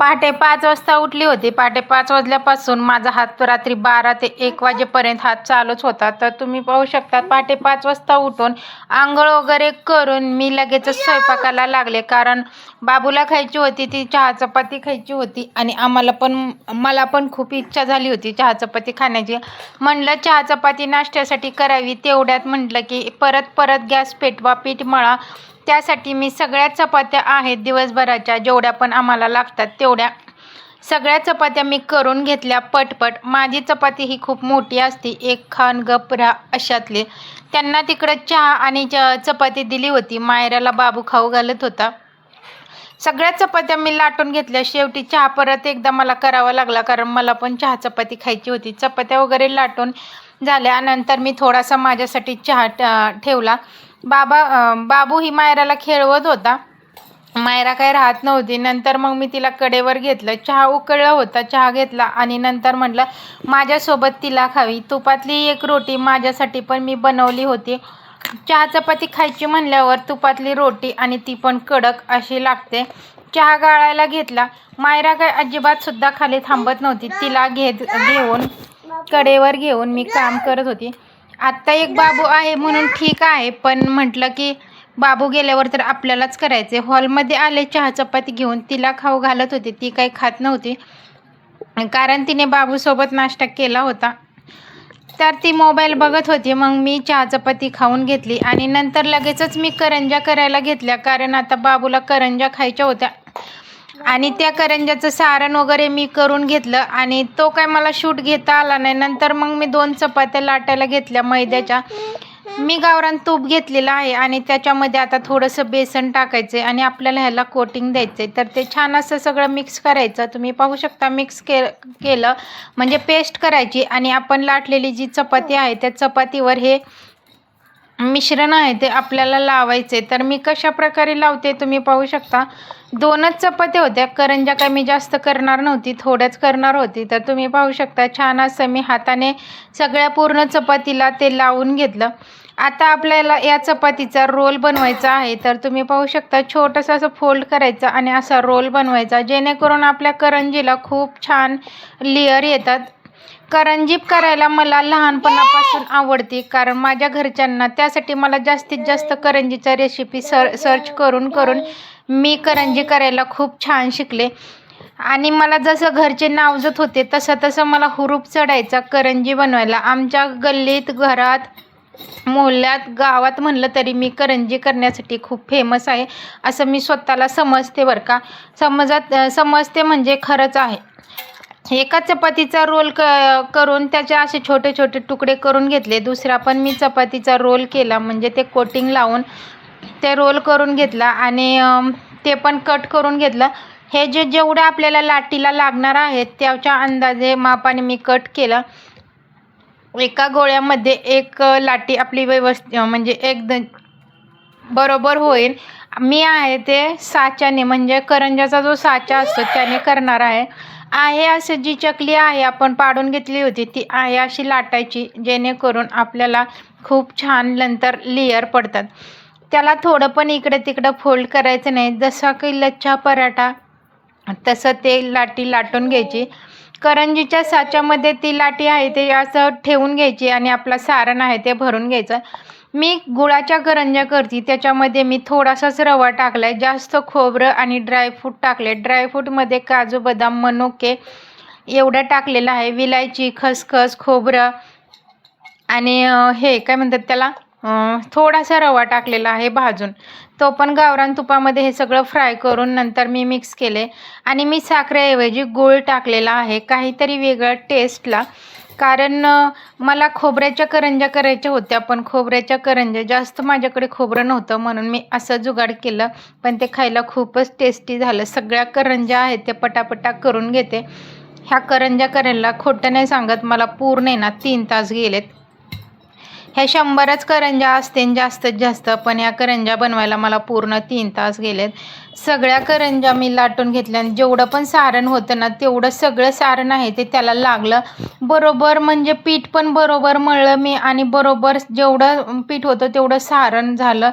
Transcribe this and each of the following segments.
पहाटे 5 वाजता उठली होती. पहाटे 5 वाजल्यापासून माझा हात रात्री 12 ते 1 वाजेपर्यंत हात चालूच होता. तर तुम्ही पाहू शकता पहाटे 5 वाजता उठून अंघोळ वगैरे करून मी लगेचच स्वयंपाकाला लागले. कारण बाबूला खायची होती ती चहा चपाती खायची होती आणि मला पण खूप इच्छा झाली होती चहा चपाती खाण्याची. म्हणलं चहा चपाती नाश्त्यासाठी करावी, तेवढ्यात म्हटलं की परत गॅस पेटवा, पीठ मळा. त्यासाठी मी सगळ्या चपात्या आहेत दिवसभराच्या जेवढ्या पण आम्हाला लागतात तेवढ्या सगळ्या चपात्या मी करून घेतल्या पटपट. माझी चपाती ही खूप मोठी असते, एक खान गप राहा अशातली. त्यांना तिकडं चहा आणि चपाती दिली होती. मायराला बाबू खाऊ घालत होता. सगळ्या चपात्या मी लाटून घेतल्या. शेवटी चहा परत एकदा मला करावा लागला कारण मला पण चहा चपाती खायची होती. चपात्या वगैरे लाटून झाल्यानंतर मी थोडासा माझ्यासाठी चहा ठेवला. बाबू ही मायराला खेळवत होता. मायरा काय राहत नव्हती. नंतर मग मी तिला कडेवर घेतलं. चहा उकळला होता, चहा घेतला आणि नंतर म्हटलं माझ्यासोबत तिला खावी. तुपातली एक रोटी माझ्यासाठी पण मी बनवली होती. चहा चपाती खायची म्हणल्यावर तुपातली रोटी आणि ती पण कडक अशी लागते. चहा गाळायला घेतला. मायरा काय अजिबात सुद्धा खाली थांबत नव्हती. तिला घेऊन कडेवर घेऊन मी काम करत होती. आत्ता एक बाबू आहे म्हणून ठीक आहे, पण म्हटलं की बाबू गेल्यावर तर आपल्यालाच करायचे. हॉलमध्ये आले चहा चपाती घेऊन, तिला खाऊ घालत होते. ती काही खात नव्हती कारण तिने बाबूसोबत नाश्ता केला होता. तर ती मोबाईल बघत होती. मग मी चहा चपाती खाऊन घेतली आणि नंतर लगेचच मी करंज्या करायला घेतल्या. कारण आता बाबूला करंज्या खायच्या होत्या आणि त्या करंज्याचं सारण वगैरे मी करून घेतलं आणि तो काय मला शूट घेता आला नाही. नंतर मग मी 2 चपात्या लाटायला घेतल्या मैद्याच्या. मी गावरान तूप घेतलेलं आहे आणि त्याच्यामध्ये आता थोडंसं बेसन टाकायचं आहे आणि आपल्याला ह्याला कोटिंग द्यायचं आहे. तर ते छान असं सगळं मिक्स करायचं. तुम्ही पाहू शकता मिक्स केलं म्हणजे पेस्ट करायची आणि आपण लाटलेली जी चपाती आहे त्या चपातीवर हे मिश्रण आहे ते आपल्याला लावायचे. तर मी कशा प्रकारे लावते तुम्ही पाहू शकता. 2च चपात्या होत्या. करंज्या काय मी जास्त करणार नव्हती, थोड्याच करणार होती. तर तुम्ही पाहू शकता छान असं मी हाताने सगळ्या पूर्ण चपातीला ते लावून घेतलं. आता आपल्याला या चपातीचा रोल बनवायचा आहे. तर तुम्ही पाहू शकता छोटंसं असं फोल्ड करायचं आणि असा रोल बनवायचा, जेणेकरून आपल्या करंजीला खूप छान लेअर येतात. करंजी करायला मला लहानपणापासून आवडते कारण माझ्या घरच्यांना, त्यासाठी मला जास्तीत जास्त करंजीचा रेसिपी सर्च करून मी करंजी करायला खूप छान शिकले. आणि मला जसं घरचे नावजत होते तसं मला हुरूप चढायचा करंजी बनवायला. आमच्या गल्लीत, घरात, मोहल्ल्यात, गावात म्हणलं तरी मी करंजी करण्यासाठी खूप फेमस आहे असं मी स्वतःला समजते बरं का. समजते म्हणजे खरंच आहे. एका चपातीचा रोल करून त्याचे असे छोटे छोटे तुकडे करून घेतले. दुसरा पण मी चपातीचा रोल केला म्हणजे ते कोटिंग लावून ते रोल करून घेतला आणि ते पण कट करून घेतलं. हे जेवढं आपल्याला लाटीला लागणार आहे त्याच्या अंदाजे मापाने मी कट केलं. एका गोळ्यामध्ये एक लाटी आपली व्यवस्थित म्हणजे एकदम बरोबर होईल. मी आहे ते साच्याने म्हणजे करंजाचा जो साचा असतो त्याने करणार आहे असं जी चकली आहे आपण पाडून घेतली होती ती आहे अशी लाटायची, जेणेकरून आपल्याला खूप छान नंतर लेअर पडतात. त्याला थोडं पण इकडे तिकडं फोल्ड करायचं नाही. जसा की लच्छा पराठा तसं ते लाटी लाटून घ्यायची. करंजीच्या साच्यामध्ये ती लाटी आहे ते असं ठेवून घ्यायची आणि आपला सारण आहे ते भरून घ्यायचं. मी गुळाच्या करंज्या करते, त्याच्यामध्ये मी थोडासाच रवा टाकला आहे. जास्त खोबरं आणि ड्रायफ्रूट टाकले. ड्रायफ्रूटमध्ये काजू, बदाम, मनुके एवढं टाकलेलं आहे. विलायची, खसखस, खोबरं आणि हे काय म्हणतात त्याला थोडासा रवा टाकलेला आहे भाजून. तो पण गावरान तुपामध्ये हे सगळं फ्राय करून नंतर मी मिक्स केले आणि मी साखरेऐवजी गूळ टाकलेला आहे काहीतरी वेगळं टेस्टला. कारण मला खोबऱ्याच्या करंज्या करायच्या होत्या पण खोबऱ्याच्या करंज्या जास्त माझ्याकडे खोबरं नव्हतं म्हणून मी असं जुगाड केलं, पण ते खायला खूपच टेस्टी झालं. सगळ्या करंज्या आहेत ते पटापटा करून घेते. ह्या करंज्या करायला खोटं नाही सांगत मला पूर्ण ना 3 तास गेलेत. ह्या 100च करंज्या असते जास्तीत जास्त, पण या करंज्या बनवायला मला पूर्ण 3 तास गेलेत. सगळ्या करंज्या मी लाटून घेतल्या आणि जेवढं पण सारण होतं ना तेवढं सगळं सारण आहे ते त्याला लागलं बरोबर. म्हणजे पीठ पण बरोबर मळलं मी आणि बरोबर जेवढं पीठ होतं तेवढं सारण झालं.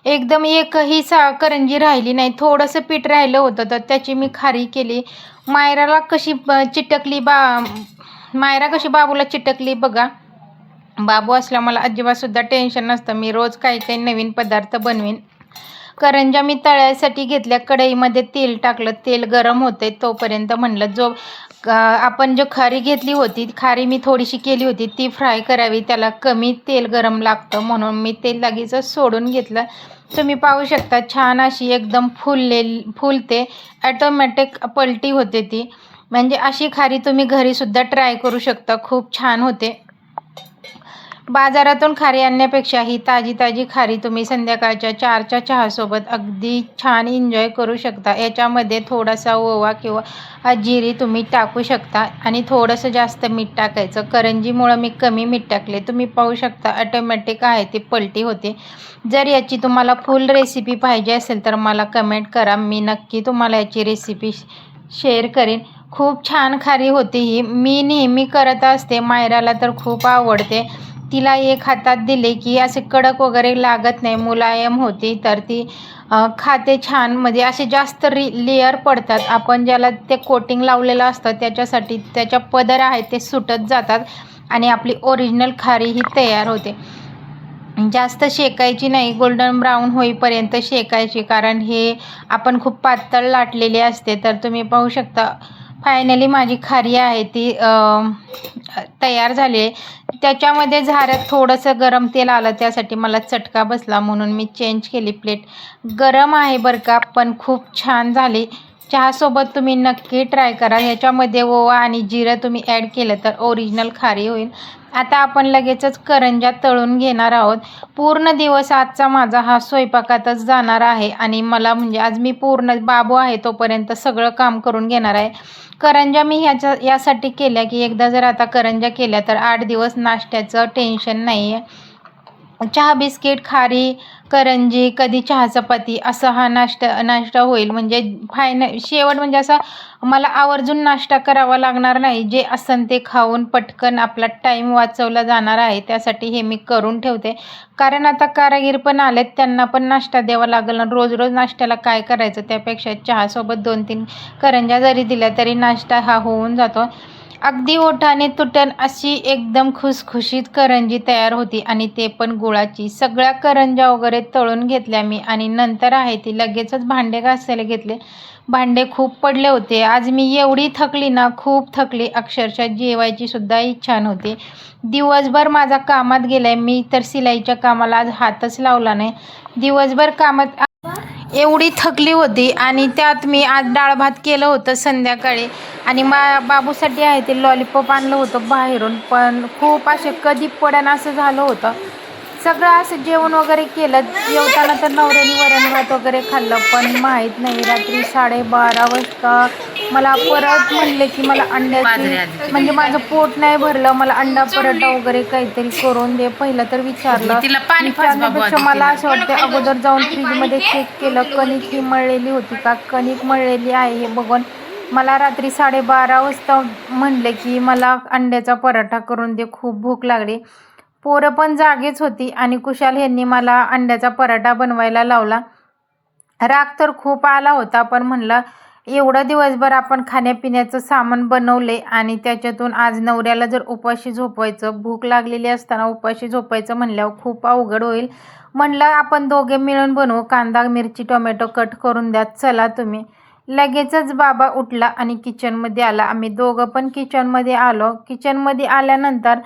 एकदम एकही करंजी राहिली नाही. थोडंसं पीठ राहिलं होतं तर त्याची मी खारी केली. मायराला कशी चिटकली मायरा कशी बाबूला चिटकली बघा. बाबू असल्या मला अजिबातसुद्धा टेन्शन नसतं. मी रोज काही काही नवीन पदार्थ बनवीन. करंज्या मी तळ्यासाठी घेतल्या. कढईमध्ये तेल टाकलं. तेल गरम होते तोपर्यंत म्हणलं आपण जो खारी घेतली होती, खारी मी थोडीशी केली होती ती फ्राय करावी. त्याला कमी तेल गरम लागतं म्हणून मी तेल लगेचच सोडून घेतलं. तुम्ही पाहू शकता छान अशी एकदम फुलते. ॲटोमॅटिक पलटी होते ती. म्हणजे अशी खारी तुम्ही घरीसुद्धा ट्राय करू शकता. खूप छान होते. बाजारातून खारी आणण्यापेक्षा ही ताजी ताजी खारी तुम्ही संध्याकाळच्या 4च्या चहासोबत अगदी छान एन्जॉय करू शकता. याच्यामध्ये थोडासा ओवा किंवा जिरी तुम्ही टाकू शकता आणि थोडंसं जास्त मीठ टाकायचं. करंजीमुळं मी कमी मीठ टाकले. तुम्ही पाहू शकता ऑटोमॅटिक आहे ती पलटी होते. जर याची तुम्हाला फुल रेसिपी पाहिजे असेल तर मला कमेंट करा. मी नक्की तुम्हाला याची रेसिपी शेअर करेन. खूप छान खारी होती ही. मी नेहमी करत असते. मायराला तर खूप आवडते. तिला एक हातात दिले की असे कडक वगैरे लागत नाही, मुलायम होती तर ती खाते छान. म्हणजे असे जास्त लेअर पडतात. आपण ज्याला ते कोटिंग लावलेलं असतं त्याच्यासाठी त्याच्या पदर आहेत ते सुटत जातात आणि आपली ओरिजिनल खारी ही तयार होते. जास्त शेकायची नाही, गोल्डन ब्राऊन होईपर्यंत शेकायची, कारण हे आपण खूप पातळ लाटलेली असते. तर तुम्ही पाहू शकता फायनली माझी खारी आहे ती तयार झाली आहे. त्याच्यामध्ये झाऱ्यात थोडंसं गरम तेल आलं, त्यासाठी मला चटका बसला म्हणून मी चेंज केली प्लेट. गरम आहे बरं का, पण खूप छान झाली. चहासोबत तुम्ही नक्की ट्राय करा. ह्याच्यामध्ये ओवा आणि जिरं तुम्ही ॲड केलं तर ओरिजिनल खारी होईल. आता आपण लगेचच करंज्या तळून घेणार आहोत. पूर्ण दिवस आजचा माझा हा स्वयंपाकातच जाणार आहे आणि मला म्हणजे आज मी पूर्ण बाबू आहे तोपर्यंत सगळं काम करून घेणार आहे. करंज्या मी यासाठी केल्या की एकदा जर आता करंज्या केल्या तर 8 दिवस नाश्त्याचं टेन्शन नाही आहे. चहा बिस्किट, खारी, करंजी, कधी चहा चपाती असा हा नाश्ता होईल. म्हणजे शेवट म्हणजे असा मला आवर्जून नाश्ता करावा लागणार नाही. जे असन ते खाऊन पटकन आपला टाईम वाचवला जाणार आहे. त्यासाठी हे मी करून ठेवते. कारण आता कारागीर पण आलेत, त्यांना पण नाश्ता द्यावा लागेल. रोज रोज नाश्त्याला काय करायचं, त्यापेक्षा चहासोबत 2-3 करंज्या जरी दिल्या तरी नाश्ता हा होऊन जातो. अगदी ओठाने तुटन अशी एकदम खुसखुशीत करंजी तयार होती आणि ते पण गुळाची. सगळ्या करंज्या वगैरे तळून घेतल्या मी आणि नंतर आहे ती लगेचच भांडे घासायला घेतले. भांडे खूप पडले होते. आज मी एवढी थकली ना, खूप थकली. अक्षरशः जेवायची सुद्धा इच्छा नव्हती. दिवसभर माझा कामात गेलाय. मी तर सिलाईच्या कामाला आज हातच लावला नाही. दिवसभर कामात एवढी थकली होती आणि त्यात मी आज डाळ भात केलं होतं संध्याकाळी आणि बाबूसाठी आहे ते लॉलीपॉप आणलं होतं बाहेरून. पण खूप असे कधी पडन असं झालं होतं. सगळं असं जेवण वगैरे केलं. जेवताना तर नवऱ्याने वरण भात वगैरे खाल्लं, पण माहीत नाही रात्री 12:30 वाजता मला परत म्हणले की मला अंड्याची, म्हणजे माझं पोट नाही भरलं, मला अंडा पराठा वगैरे काहीतरी करून दे. पहिलं तर विचारण्यापेक्षा मला असं वाटतं अगोदर जाऊन फ्रीजमध्ये चेक केलं कणिक ही मळलेली होती का. कणिक मळलेली आहे हे बघून मला रात्री 12:30 वाजता म्हणले की मला अंड्याचा पराठा करून दे, खूप भूक लागली. पोरं पण जागीच होती आणि कुशाल ह्यांनी मला अंड्याचा पराठा बनवायला लावला. राग तर खूप आला होता, पण म्हणलं एवढं दिवसभर आपण खाण्यापिण्याचं सामान बनवले आणि त्याच्यातून आज नवऱ्याला जर उपाशी झोपवायचं, भूक लागलेली असताना उपाशी झोपायचं म्हणल्यावर खूप अवघड होईल. म्हणलं आपण दोघे मिळून बनवू. कांदा, मिरची, टोमॅटो कट करून द्या, चला तुम्ही. लगेचच बाबा उठला आणि किचनमध्ये आला. आम्ही दोघं पण किचनमध्ये आलो. किचनमध्ये आल्यानंतर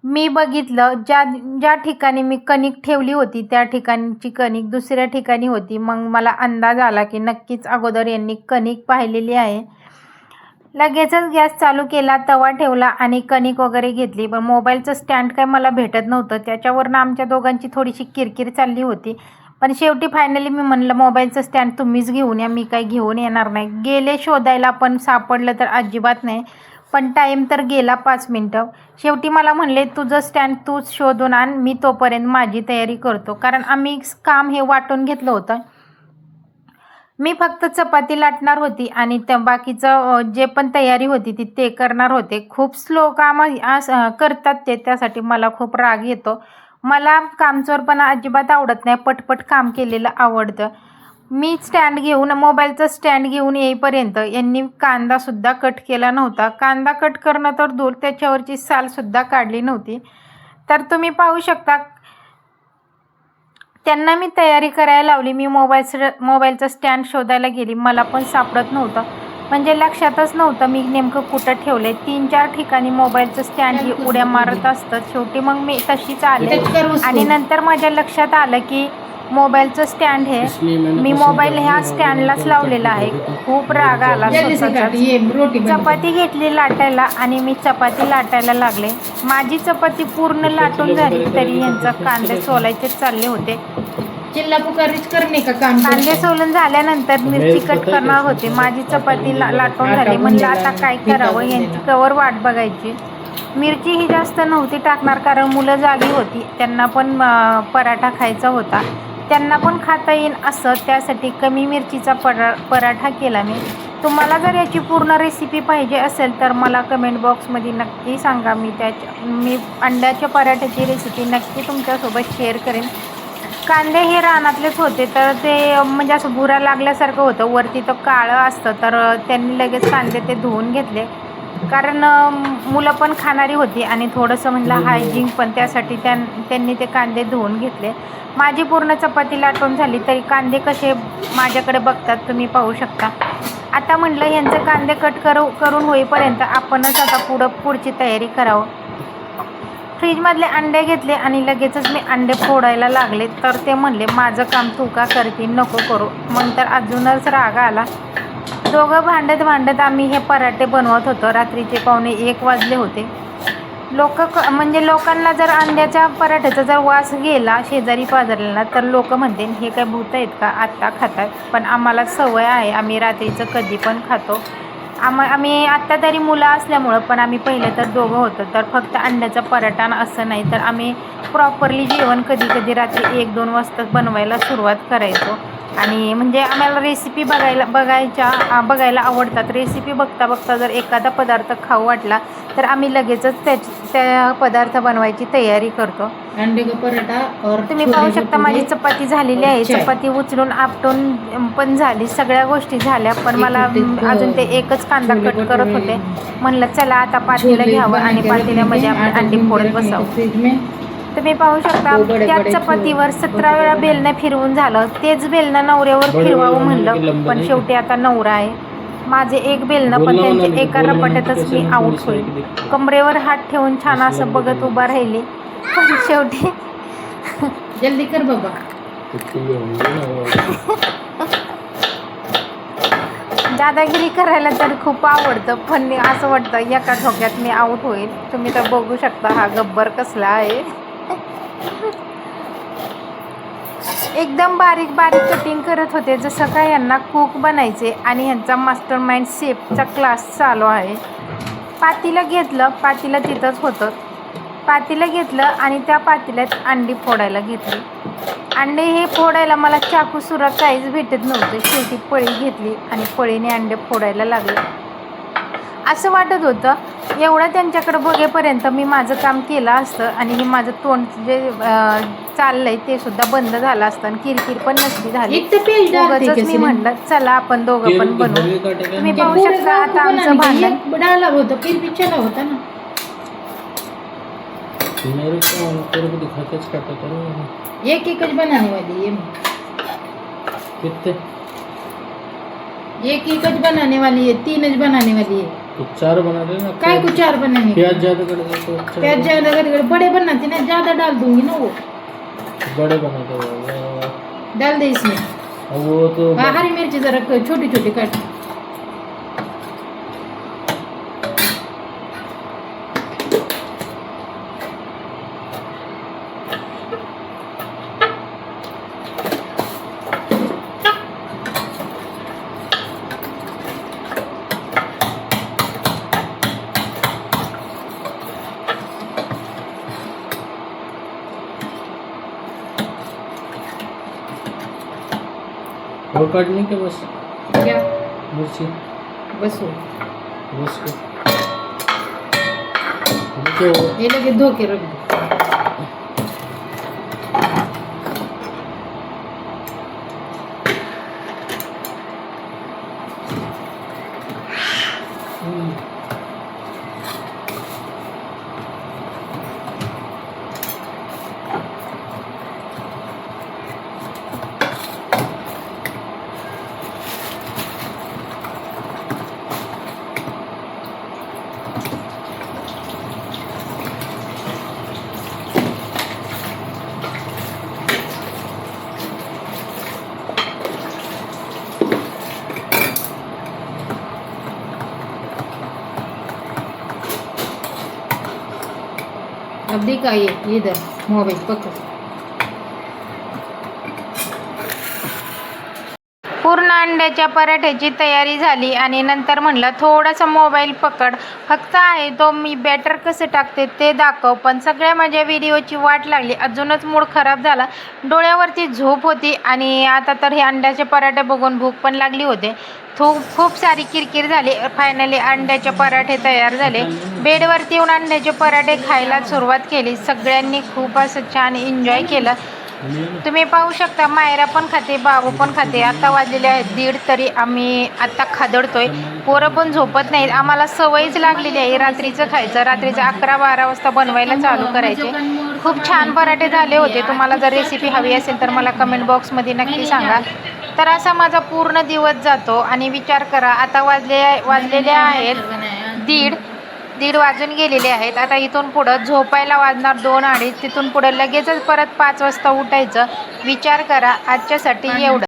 मी बघितलं ज्या ठिकाणी मी कणिक ठेवली होती त्या ठिकाणची कणिक दुसऱ्या ठिकाणी होती. मग मला अंदाज आला की नक्कीच अगोदर यांनी कणिक पाहिलेली आहे. लगेचच गॅस चालू केला, तवा ठेवला आणि कणिक वगैरे घेतली. पण मोबाईलचं स्टँड काय मला भेटत नव्हतं. त्याच्यावरनं आमच्या दोघांची थोडीशी किरकिर चालली होती. पण शेवटी फायनली मी म्हणलं मोबाईलचं स्टँड तुम्हीच घेऊन या, मी काही घेऊन येणार नाही. गेले शोधायला, पण सापडलं तर अजिबात नाही. पण टाईम तर गेला 5 मिनटं. शेवटी मला म्हणले तुझं स्टँड तूच शोधून आण, मी तोपर्यंत माझी तयारी करतो. कारण आम्ही काम हे वाटून घेतलं होतं. मी फक्त चपाती लाटणार होती आणि त्या बाकीचं जे पण तयारी होती ते करणार होते. खूप स्लो काम करतात ते, त्यासाठी मला खूप राग येतो. मला कामचोरपणा अजिबात आवडत नाही, पटपट काम केलेलं आवडतं. मी स्टँड घेऊन मोबाईलचं स्टँड घेऊन येईपर्यंत यांनी कांदासुद्धा कट केला नव्हता. कांदा कट करणं तर दूर, त्याच्यावरची सालसुद्धा काढली नव्हती. तर तुम्ही पाहू शकता, त्यांना मी तयारी करायला लावली. मी मोबाईलचं स्टँड शोधायला गेली, मला पण सापडत नव्हतं. म्हणजे लक्षातच नव्हतं मी नेमकं कुठं ठेवले. 3-4 ठिकाणी मोबाईलचं स्टँड ही उड्या मारत असतं. शेवटी मग मी तशीच आले आणि नंतर माझ्या लक्षात आलं की मोबाईलचं स्टँड हे मी मोबाईल ह्या स्टँडलाच लावलेला आहे. खूप राग आला स्वतःचाच. चपाती घेतली लाटायला आणि मी चपाती लाटायला लागले. माझी चपाती पूर्ण लाटून झाली तरी यांचा कांदे सोलायचे चालले होते. कांदे सोलून झाल्यानंतर मिरची कट करणार होते. माझी चपाती लाटून झाली. म्हणलं आता काय करावं, यांची कवर वाट बघायची. मिरची ही जास्त नव्हती टाकणार कारण मुलं जागी होती, त्यांना पण पराठा खायचा होता, त्यांना पण खाता येईल असं, त्यासाठी कमी मिरचीचा पराठा केला मी. तुम्हाला जर याची पूर्ण रेसिपी पाहिजे असेल तर मला कमेंट बॉक्समध्ये नक्की सांगा. मी अंड्याच्या पराठ्याची रेसिपी नक्की तुमच्यासोबत शेअर करेन. कांदे हे रानातलेच होते तर ते म्हणजे असं भुरा लागल्यासारखं होतं, वरती तो काळं असतं, तर त्यांनी लगेच कांदे ते धुवून घेतले कारण मुलं पण खाणारी होती आणि थोडंसं म्हणलं हायजीन पण, त्यासाठी त्यांनी ते कांदे धुवून घेतले. माझी पूर्ण चपाती लाटून झाली तरी कांदे कसे माझ्याकडे बघतात तुम्ही पाहू शकता. आता म्हटलं यांचे कांदे कट करून होईपर्यंत आपणच आता पुढची तयारी करावं. फ्रीजमधले अंडे घेतले आणि लगेचच मी अंडे फोडायला लागले. तर ते म्हणले माझं काम तू का करते, नको करू. मग तर अजूनच राग आला. दोघं भांडत आम्ही हे पराठे बनवत होतो. रात्रीचे 1:15 वाजले होते. म्हणजे लोकांना जर अंड्याच्या पराठ्याचा जर वास गेला शेजारी पाजारला तर लोक म्हणतील हे काय भूत आहेत का आत्ता खातात. पण आम्हाला सवय आहे, आम्ही रात्रीचं कधी पण खातो. आम्ही आत्ता तरी मुलं असल्यामुळं, पण आम्ही पहिले तर दोघं होतो तर फक्त अंड्याचा पराठा असं नाही तर आम्ही प्रॉपरली जेवण कधी रात्री 1-2 वाजता बनवायला सुरुवात करायचो. आणि म्हणजे आम्हाला रेसिपी बघायला आवडतात. रेसिपी बघता जर एखादा पदार्थ खाऊ वाटला तर आम्ही लगेचच त्या पदार्थ बनवायची तयारी करतो. अंडे का पराठा और तुम्ही पाहू शकता माझी चपाती झालेली आहे. चपाती उचलून आपटून पण झाली, सगळ्या गोष्टी झाल्या, पण मला अजून ते एकच कांदा कट करत होते. म्हणलं चला आता पातेलं घ्यावं आणि पातेल्यामध्ये आपण अंडे फोडत बसावं. तुम्ही पाहू शकता त्या चपातीवर 17 वेळा बेलणं फिरवून झालं. तेच बेलणं नवऱ्यावर फिरवावं म्हणलं, पण शेवटी आता नवरा आहे. माझे एक बेलणं पण त्यांच्या एका रपाट्यातच मी आऊट होईल. कमरेवर हात ठेवून छान असं बघत उभा राहिली, पण शेवटी जल्दी कर बाबा. दादागिरी करायला तर खूप आवडतं, पण असं वाटतं एका ठोक्यात मी आऊट होईल. तुम्ही तर बघू शकता हा गब्बर कसला आहे. एकदम बारीक कटिंग करत होते, जसं काय यांना कुक बनायचे आणि ह्यांचा मास्टर माइंड शेफचा क्लास चालू आहे. पातेलं तिथंच होतं. पातेलं घेतलं आणि त्या पातेल्यात अंडी फोडायला घेतली. अंडे हे फोडायला मला चाकू सुरा काहीच भेटत नव्हतं. शेवटी पळी घेतली आणि पळीने अंडे फोडायला लागले. असं वाटत होतं एवढं त्यांच्याकडे बघेपर्यंत मी माझं काम केलं असतं आणि हे माझं तोंड जे चाललंय ते सुद्धा बंद झालं असतं आणि किरकिर पण नसती झाली. उगाचच मी म्हणलं चला आपण दोघं पण बनवू. तुम्ही पाहू शकता आता आमचं भांडण होतं, चला होता ना. एक बनाने वाली है, एक बनाने वाली है, 3 बनाने वाली है. तो 4 बना देना. काय को 4 बनाने? प्याज ज्यादा कर दे तो अच्छा. प्याज ज्यादा कर, बड़े बनाते ना, ज्यादा डाल दूंगी ना वो. बड़े बना दो. डाल दे इसमें. वो तो हरी मिर्ची जरा छोटी काट. वो काटने के बस क्या मिर्ची बस हो. बस को ये लगे धो के रख दो. अब दिखा ये इधर मोबाइल पकड़. पूर्ण अंड्याच्या पराठ्याची तयारी झाली आणि नंतर म्हणलं थोडासा मोबाईल पकड, फक्त आहे तो मी बॅटर कसं टाकते ते दाखव. पण सगळ्या माझ्या व्हिडिओची वाट लागली, अजूनच मूड खराब झाला. डोळ्यावरती झोप होती आणि आता तर हे अंड्याचे पराठे बघून भूक पण लागली होते. खूप सारी किरकिर झाली. फायनली अंड्याचे पराठे तयार झाले. बेडवरती येऊन अंड्याचे पराठे खायला सुरुवात केली. सगळ्यांनी खूप असं छान एन्जॉय केलं. तुम्ही पाहू शकता मायरा पण खाते, बाबू पण खाते. आता वाजलेले आहेत 1:30 तरी आम्ही आता खादडतोय. पोरं पण झोपत नाहीत. आम्हाला सवयच लागलेली आहे रात्रीचं खायचं. रात्रीचं 11-12 वाजता बनवायला चालू करायचे. खूप छान पराठे झाले होते. तुम्हाला जर रेसिपी हवी असेल तर मला कमेंट बॉक्समध्ये नक्की सांगा. तर असा माझा पूर्ण दिवस जातो. आणि विचार करा आता वाजलेले आहेत 1:30 वाजून गेलेले आहेत. आता इथून पुढं झोपायला वाजणार 2-2:30. तिथून पुढं लगेचच परत 5 वाजता उठायचं. विचार करा. आजच्यासाठी एवढं.